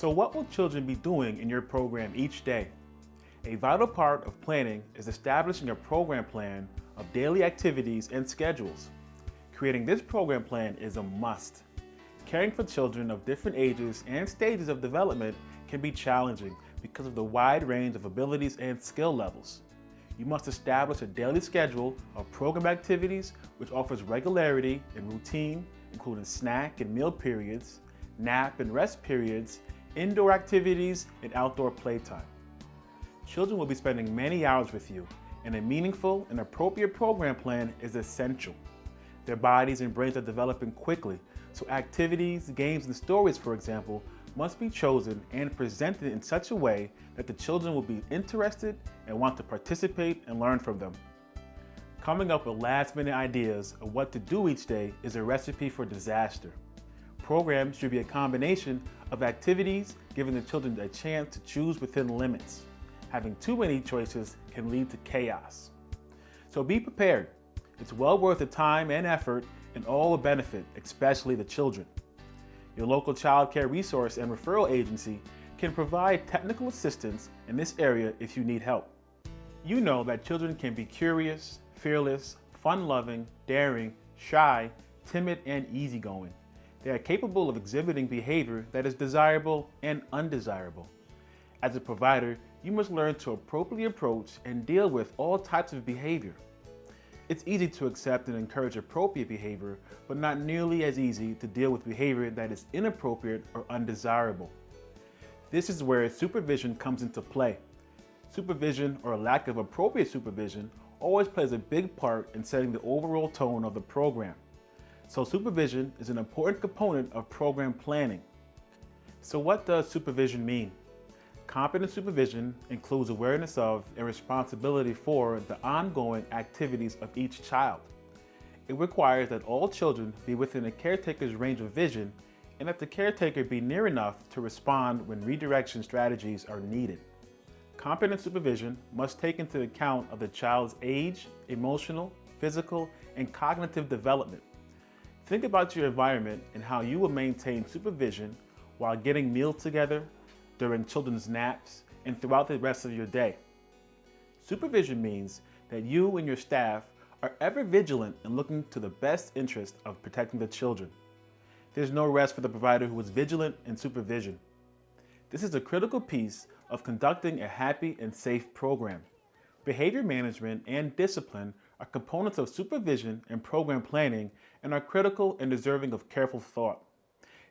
So what will children be doing in your program each day? A vital part of planning is establishing a program plan of daily activities and schedules. Creating this program plan is a must. Caring for children of different ages and stages of development can be challenging because of the wide range of abilities and skill levels. You must establish a daily schedule of program activities which offers regularity and routine, including snack and meal periods, nap and rest periods, indoor activities, and outdoor playtime. Children will be spending many hours with you, and a meaningful and appropriate program plan is essential. Their bodies and brains are developing quickly, so activities, games, and stories, for example, must be chosen and presented in such a way that the children will be interested and want to participate and learn from them. Coming up with last-minute ideas of what to do each day is a recipe for disaster. Programs should be a combination of activities, giving the children a chance to choose within limits. Having too many choices can lead to chaos. So be prepared. It's well worth the time and effort and all will benefit, especially the children. Your local child care resource and referral agency can provide technical assistance in this area if you need help. You know that children can be curious, fearless, fun-loving, daring, shy, timid, and easygoing. They are capable of exhibiting behavior that is desirable and undesirable. As a provider, you must learn to appropriately approach and deal with all types of behavior. It's easy to accept and encourage appropriate behavior, but not nearly as easy to deal with behavior that is inappropriate or undesirable. This is where supervision comes into play. Supervision, or lack of appropriate supervision, always plays a big part in setting the overall tone of the program. So supervision is an important component of program planning. So what does supervision mean? Competent supervision includes awareness of and responsibility for the ongoing activities of each child. It requires that all children be within a caretaker's range of vision and that the caretaker be near enough to respond when redirection strategies are needed. Competent supervision must take into account of the child's age, emotional, physical, and cognitive development. Think about your environment and how you will maintain supervision while getting meals together, during children's naps, and throughout the rest of your day. Supervision means that you and your staff are ever vigilant in looking to the best interest of protecting the children. There's no rest for the provider who is vigilant in supervision. This is a critical piece of conducting a happy and safe program. Behavior management and discipline are components of supervision and program planning and are critical and deserving of careful thought.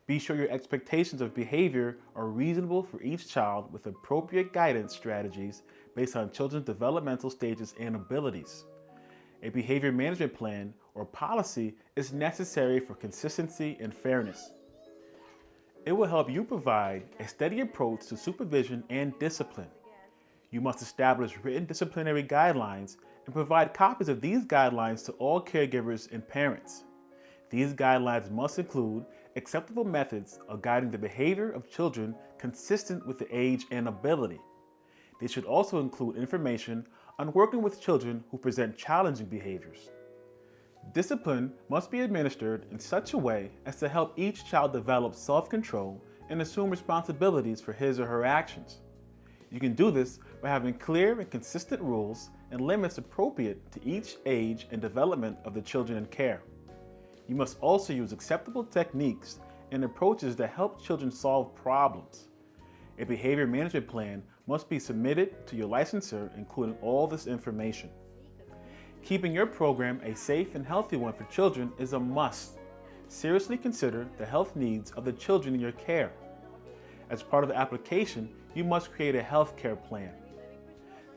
Be sure your expectations of behavior are reasonable for each child with appropriate guidance strategies based on children's developmental stages and abilities. A behavior management plan or policy is necessary for consistency and fairness. It will help you provide a steady approach to supervision and discipline. You must establish written disciplinary guidelines and provide copies of these guidelines to all caregivers and parents. These guidelines must include acceptable methods of guiding the behavior of children consistent with the age and ability. They should also include information on working with children who present challenging behaviors. Discipline must be administered in such a way as to help each child develop self-control and assume responsibilities for his or her actions. You can do this by having clear and consistent rules and limits appropriate to each age and development of the children in care. You must also use acceptable techniques and approaches that help children solve problems. A behavior management plan must be submitted to your licensor, including all this information. Keeping your program a safe and healthy one for children is a must. Seriously consider the health needs of the children in your care. As part of the application, you must create a health care plan.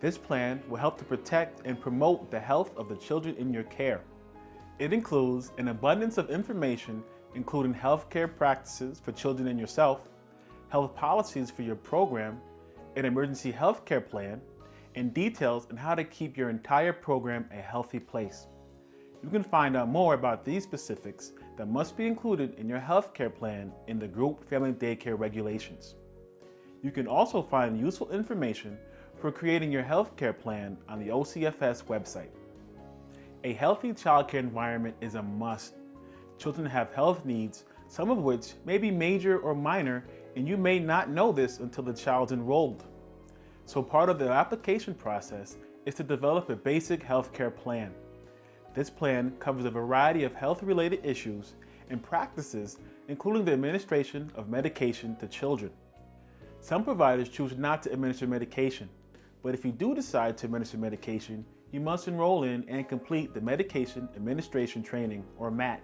This plan will help to protect and promote the health of the children in your care. It includes an abundance of information, including healthcare practices for children and yourself, health policies for your program, an emergency healthcare plan, and details on how to keep your entire program a healthy place. You can find out more about these specifics that must be included in your healthcare plan in the Group Family Daycare Regulations. You can also find useful information for creating your healthcare plan on the OCFS website. A healthy childcare environment is a must. Children have health needs, some of which may be major or minor, and you may not know this until the child's enrolled. So part of the application process is to develop a basic healthcare plan. This plan covers a variety of health-related issues and practices, including the administration of medication to children. Some providers choose not to administer medication, but if you do decide to administer medication, you must enroll in and complete the Medication Administration Training, or MAT.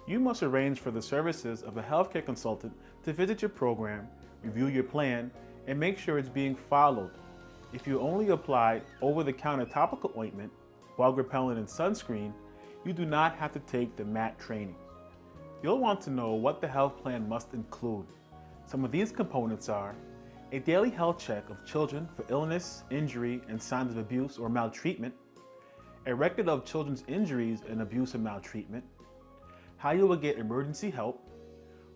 You must arrange for the services of a healthcare consultant to visit your program, review your plan, and make sure it's being followed. If you only applied over-the-counter topical ointment, bug repellent, and sunscreen, you do not have to take the MAT training. You'll want to know what the health plan must include. Some of these components are a daily health check of children for illness, injury, and signs of abuse or maltreatment, a record of children's injuries and abuse and maltreatment, how you will get emergency help,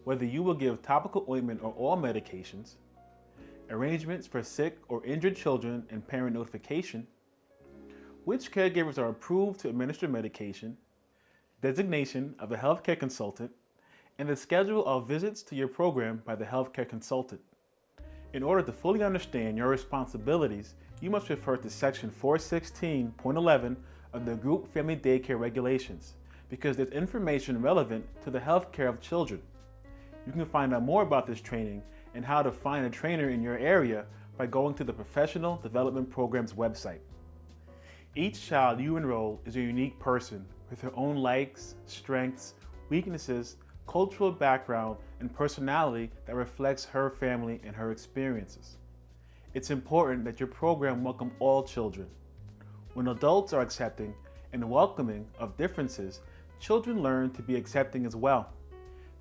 whether you will give topical ointment or all medications, arrangements for sick or injured children and parent notification, which caregivers are approved to administer medication, designation of a healthcare consultant, and the schedule of visits to your program by the healthcare consultant. In order to fully understand your responsibilities, you must refer to Section 416.11 of the Group Family Daycare Regulations, because there's information relevant to the health care of children. You can find out more about this training and how to find a trainer in your area by going to the Professional Development Program's website. Each child you enroll is a unique person with their own likes, strengths, weaknesses, cultural background, and personality that reflects her family and her experiences. It's important that your program welcome all children. When adults are accepting and welcoming of differences, children learn to be accepting as well.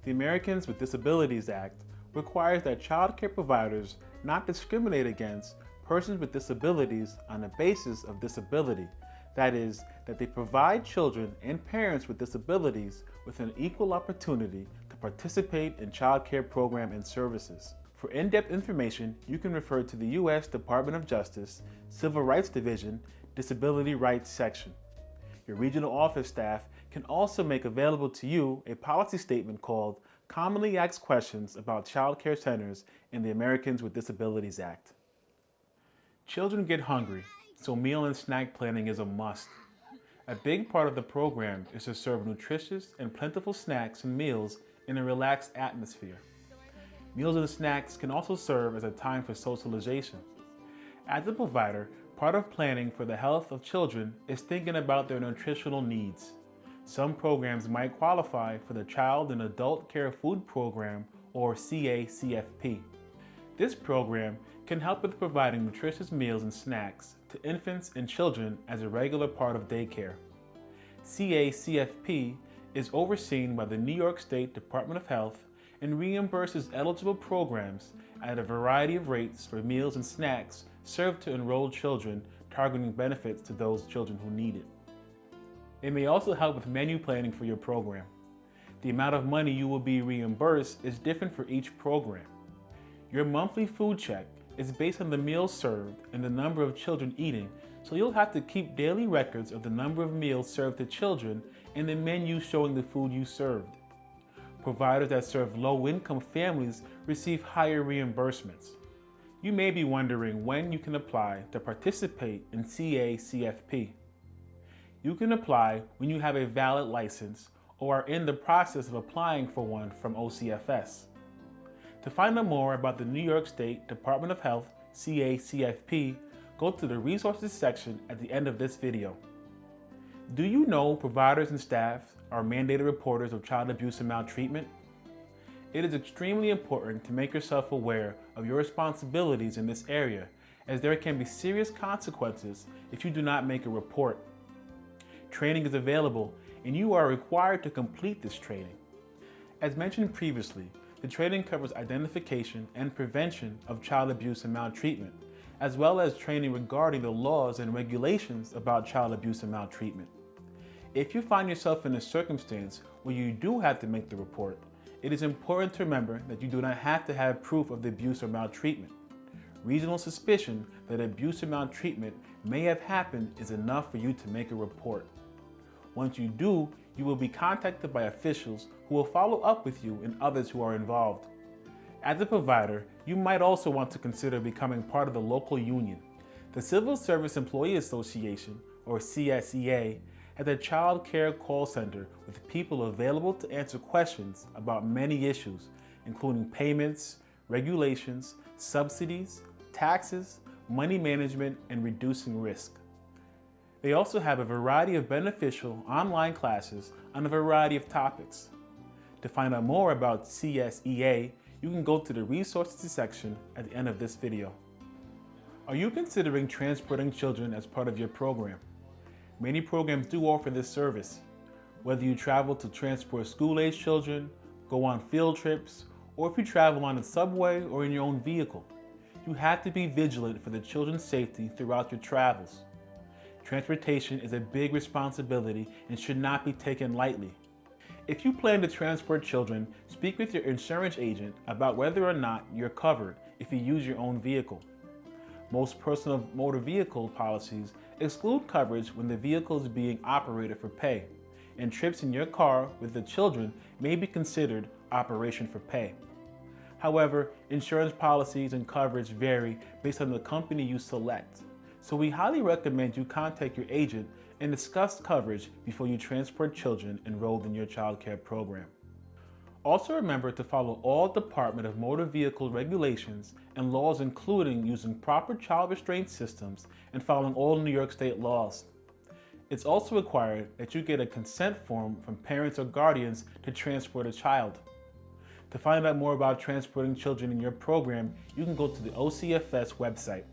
The Americans with Disabilities Act requires that child care providers not discriminate against persons with disabilities on the basis of disability. That is, that they provide children and parents with disabilities with an equal opportunity to participate in child care program and services. For in-depth information, you can refer to the U.S. Department of Justice, Civil Rights Division, Disability Rights Section. Your regional office staff can also make available to you a policy statement called Commonly Asked Questions About Child Care Centers in the Americans with Disabilities Act. Children get hungry, so meal and snack planning is a must. A big part of the program is to serve nutritious and plentiful snacks and meals in a relaxed atmosphere. Meals and snacks can also serve as a time for socialization. As a provider, part of planning for the health of children is thinking about their nutritional needs. Some programs might qualify for the Child and Adult Care Food Program, or ECETP. This program can help with providing nutritious meals and snacks to infants and children as a regular part of daycare. ECETP is overseen by the New York State Department of Health and reimburses eligible programs at a variety of rates for meals and snacks served to enrolled children, targeting benefits to those children who need it. It may also help with menu planning for your program. The amount of money you will be reimbursed is different for each program. Your monthly food check is based on the meals served and the number of children eating, so you'll have to keep daily records of the number of meals served to children and the menu showing the food you served. Providers that serve low-income families receive higher reimbursements. You may be wondering when you can apply to participate in ECETP. You can apply when you have a valid license or are in the process of applying for one from OCFS. To find out more about the New York State Department of Health ECETP, go to the resources section at the end of this video. Do you know providers and staff are mandated reporters of child abuse and maltreatment? It is extremely important to make yourself aware of your responsibilities in this area, as there can be serious consequences if you do not make a report. Training is available and you are required to complete this training. As mentioned previously, the training covers identification and prevention of child abuse and maltreatment, as well as training regarding the laws and regulations about child abuse and maltreatment. If you find yourself in a circumstance where you do have to make the report, it is important to remember that you do not have to have proof of the abuse or maltreatment. Reasonable suspicion that abuse or maltreatment may have happened is enough for you to make a report. Once you do, you will be contacted by officials who will follow up with you and others who are involved. As a provider, you might also want to consider becoming part of the local union. The Civil Service Employee Association, or CSEA, has a child care call center with people available to answer questions about many issues, including payments, regulations, subsidies, taxes, money management, and reducing risk. They also have a variety of beneficial online classes on a variety of topics. To find out more about CSEA, you can go to the resources section at the end of this video. Are you considering transporting children as part of your program? Many programs do offer this service. Whether you travel to transport school-age children, go on field trips, or if you travel on a subway or in your own vehicle, you have to be vigilant for the children's safety throughout your travels. Transportation is a big responsibility and should not be taken lightly. If you plan to transport children, speak with your insurance agent about whether or not you're covered if you use your own vehicle. Most personal motor vehicle policies exclude coverage when the vehicle is being operated for pay, and trips in your car with the children may be considered operation for pay. However, insurance policies and coverage vary based on the company you select, so we highly recommend you contact your agent and discuss coverage before you transport children enrolled in your child care program. Also remember to follow all Department of Motor Vehicle regulations and laws, including using proper child restraint systems and following all New York State laws. It's also required that you get a consent form from parents or guardians to transport a child. To find out more about transporting children in your program, you can go to the OCFS website.